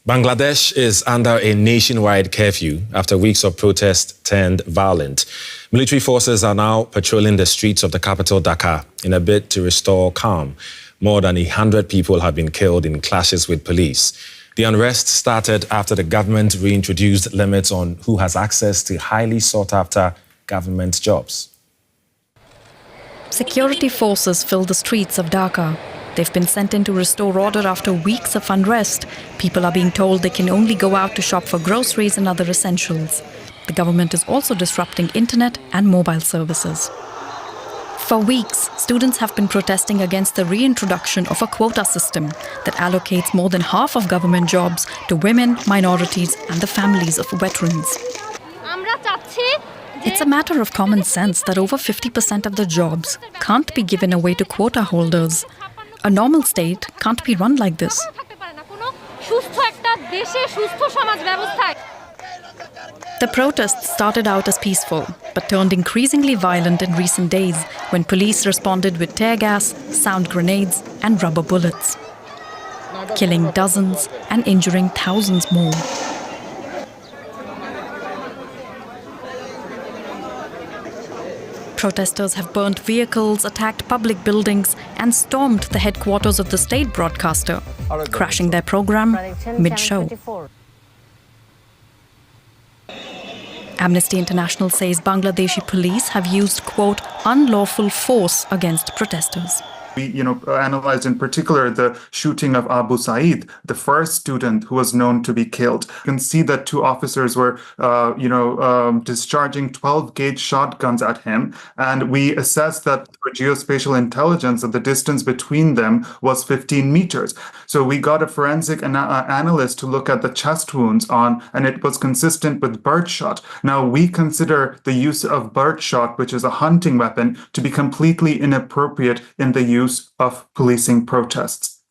Bangladesh is under a nationwide curfew after weeks of protest turned violent. Military forces are now patrolling the streets of the capital, Dhaka, in a bid to restore calm. More than 100 people have been killed in clashes with police. The unrest started after the government reintroduced limits on who has access to highly sought-after government jobs. Security forces fill the streets of Dhaka. They've been sent in to restore order after weeks of unrest. People are being told they can only go out to shop for groceries and other essentials. The government is also disrupting internet and mobile services. For weeks, students have been protesting against the reintroduction of a quota system that allocates more than half of government jobs to women, minorities, and the families of veterans. It's a matter of common sense that over 50% of the jobs can't be given away to quota holders. A normal state can't be run like this. The protests started out as peaceful, but turned increasingly violent in recent days when police responded with tear gas, sound grenades, and rubber bullets, killing dozens and injuring thousands more. Protesters have burnt vehicles, attacked public buildings, and stormed the headquarters of the state broadcaster, crashing their program mid-show. Amnesty International says Bangladeshi police have used, quote, unlawful force against protesters. We, analyzed in particular the shooting of Abu Saeed, the first student who was known to be killed. You can see that two officers were, discharging 12-gauge shotguns at him. And we assessed that for geospatial intelligence that the distance between them was 15 meters. So we got a forensic analyst to look at the chest wounds and it was consistent with birdshot. Now, we consider the use of birdshot, which is a hunting weapon, to be completely inappropriate in the use of policing protests.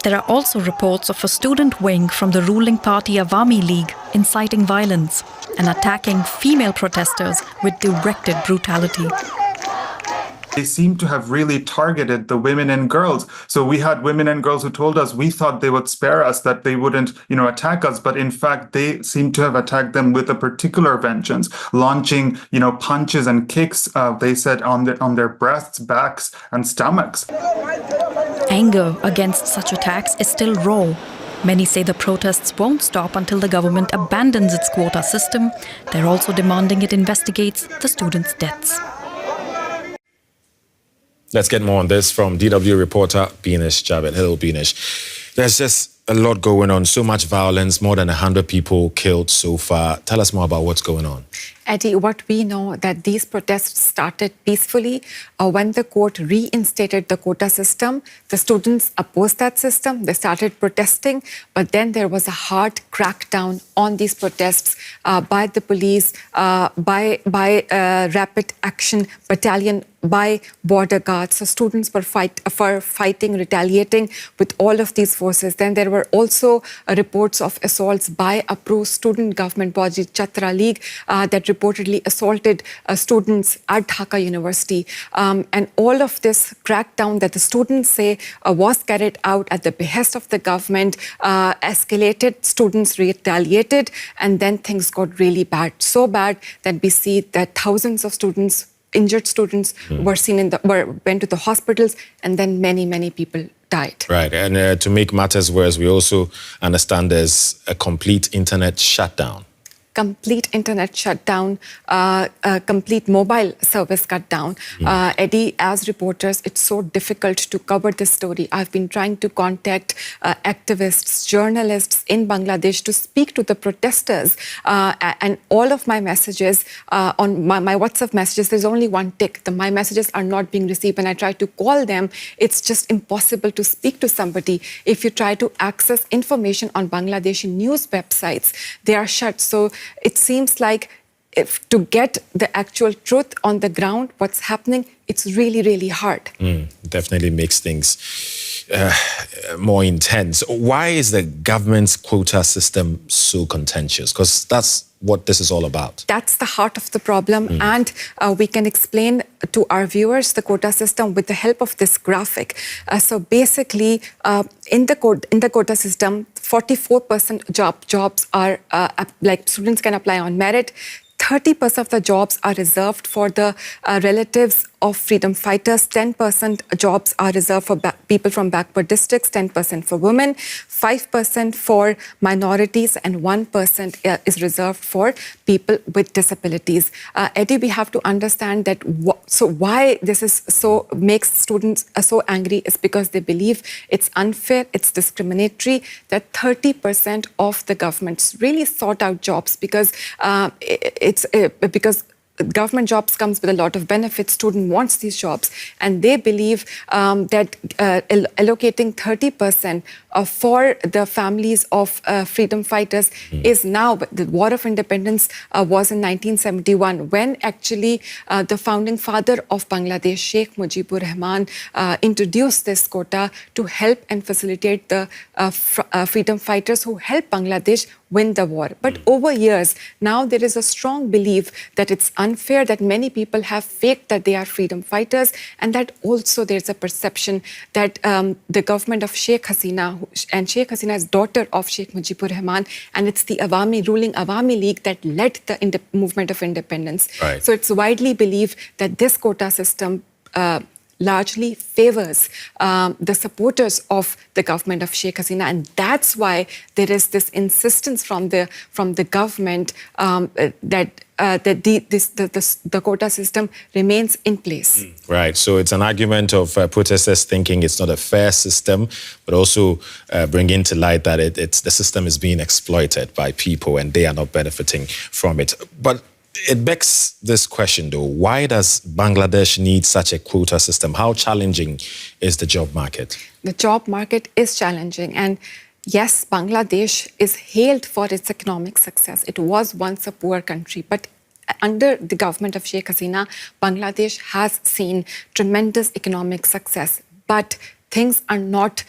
There are also reports of a student wing from the ruling party Awami League inciting violence and attacking female protesters with directed brutality. They seem to have really targeted the women and girls. So we had women and girls who told us we thought they would spare us, that they wouldn't, attack us. But in fact, they seem to have attacked them with a particular vengeance, launching, punches and kicks, they said, on their breasts, backs, and stomachs. Anger against such attacks is still raw. Many say the protests won't stop until the government abandons its quota system. They're also demanding it investigates the students' deaths. Let's get more on this from DW reporter Binish Javed. Hello, Binish. There's just a lot going on, so much violence, more than 100 people killed so far. Tell us more about what's going on. Eddie, what we know that these protests started peacefully. When the court reinstated the quota system, the students opposed that system. They started protesting, but then there was a hard crackdown on these protests by the police, by Rapid Action Battalion, by border guards. So students were fighting, retaliating with all of these forces. Then there were also reports of assaults by a pro-student government body, Chhatra League, that reportedly assaulted students at Dhaka University. And all of this crackdown that the students say was carried out at the behest of the government escalated, students retaliated, and then things got really bad. So bad that we see that thousands of students, injured students, were went to the hospitals, and then many people died. Right, and to make matters worse, we also understand there's a complete internet shutdown. Complete internet shutdown, complete mobile service cut down. Eddie, as reporters, it's so difficult to cover this story. I've been trying to contact activists, journalists in Bangladesh to speak to the protesters. And all of my messages, on my WhatsApp messages, there's only one tick. My messages are not being received. When I try to call them, it's just impossible to speak to somebody. If you try to access information on Bangladeshi news websites, they are shut. So it seems like to get the actual truth on the ground, what's happening, it's really hard. Definitely makes things more intense. Why is the government's quota system so contentious? Because that's what this is all about. That's the heart of the problem. And we can explain to our viewers the quota system with the help of this graphic. So basically, in the quota system, 44% jobs are like students can apply on merit. 30% of the jobs are reserved for the relatives of freedom fighters, 10% jobs are reserved for people from backward districts, 10% for women, 5% for minorities, and 1% is reserved for people with disabilities. Eddie, we have to understand that so why this is so makes students so angry is because they believe it's unfair, it's discriminatory, that 30% of the government's really sought out jobs because because government jobs comes with a lot of benefits. Student wants these jobs, and they believe that allocating 30% for the families of freedom fighters is now. The War of Independence was in 1971, when actually the founding father of Bangladesh, Sheikh Mujibur Rahman, introduced this quota to help and facilitate the freedom fighters who helped Bangladesh win the war. But over years, now there is a strong belief that it's unfair, that many people have faked that they are freedom fighters, and that also there's a perception that the government of Sheikh Hasina, and Sheikh Hasina is daughter of Sheikh Mujibur Rahman, and it's the ruling Awami League that led the movement of independence. Right. So it's widely believed that this quota system largely favors the supporters of the government of Sheikh Hasina, and that's why there is this insistence from the government that the quota system remains in place. Right. So it's an argument of protesters thinking it's not a fair system, but also bringing to light that the system is being exploited by people and they are not benefiting from it. But it begs this question, though. Why does Bangladesh need such a quota system? How challenging is the job market? The job market is challenging. And yes, Bangladesh is hailed for its economic success. It was once a poor country, but under the government of Sheikh Hasina, Bangladesh has seen tremendous economic success. But things are not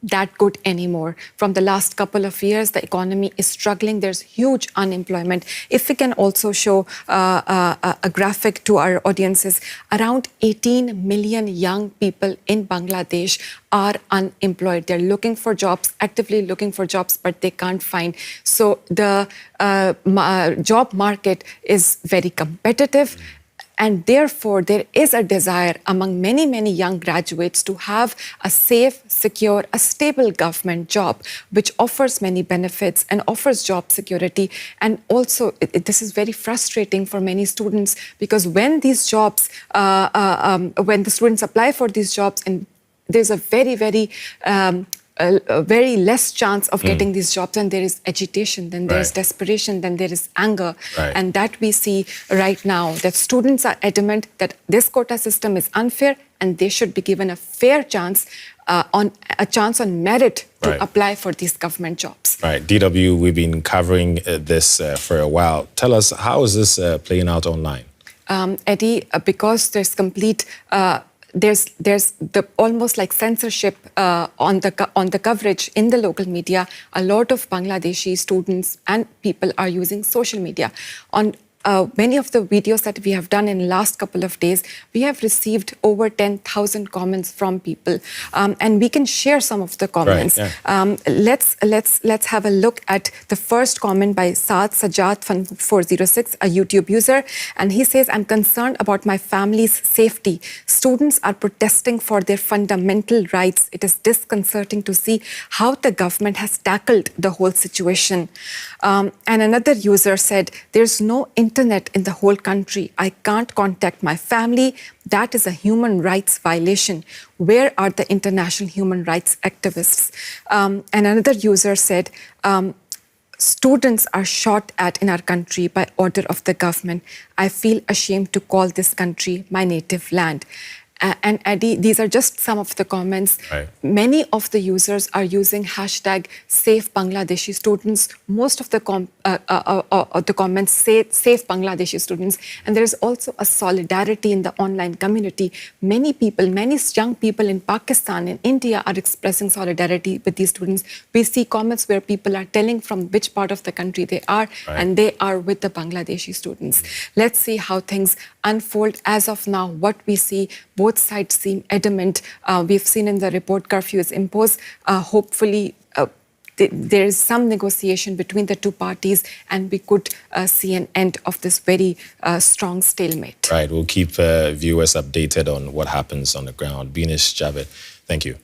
that good anymore. From the last couple of years, the economy is struggling. There's huge unemployment. If we can also show a graphic to our audiences, around 18 million young people in Bangladesh are unemployed. They're looking for jobs, actively looking for jobs, but they can't find. So the job market is very competitive. And therefore, there is a desire among many, many young graduates to have a safe, secure, a stable government job, which offers many benefits and offers job security. And also, this is very frustrating for many students, because when these jobs, when the students apply for these jobs, and there's a very less chance of getting these jobs, and there is agitation, then there is desperation, then there is anger. And that we see right now, that students are adamant that this quota system is unfair and they should be given a fair chance, on merit to apply for these government jobs. Right. DW, we've been covering this for a while. Tell us, how is this playing out online? Eddie, because there's complete... There's the almost like censorship on the coverage in the local media. A lot of Bangladeshi students and people are using social media. On many of the videos that we have done in the last couple of days, we have received over 10,000 comments from people, and we can share some of the comments. Let's have a look at the first comment by Saad Sajjad 406, a YouTube user, and he says, "I'm concerned about my family's safety. Students are protesting for their fundamental rights. It is disconcerting to see how the government has tackled the whole situation." And another user said, "There's no internet in the whole country. I can't contact my family. That is a human rights violation. Where are the international human rights activists?" And another user said, "Students are shot at in our country by order of the government. I feel ashamed to call this country my native land." And Eddie, these are just some of the comments. Right. Many of the users are using hashtag Save Bangladeshi Students. Most of the comments say Save Bangladeshi Students. And there is also a solidarity in the online community. Many people, many young people in Pakistan, in India are expressing solidarity with these students. We see comments where people are telling from which part of the country they are, and they are with the Bangladeshi students. Let's see how things unfold. As of now, what we see, both sides seem adamant. We've seen in the report curfew is imposed. Hopefully, there is some negotiation between the two parties, and we could see an end of this very strong stalemate. Right. We'll keep viewers updated on what happens on the ground. Binish Javed, thank you.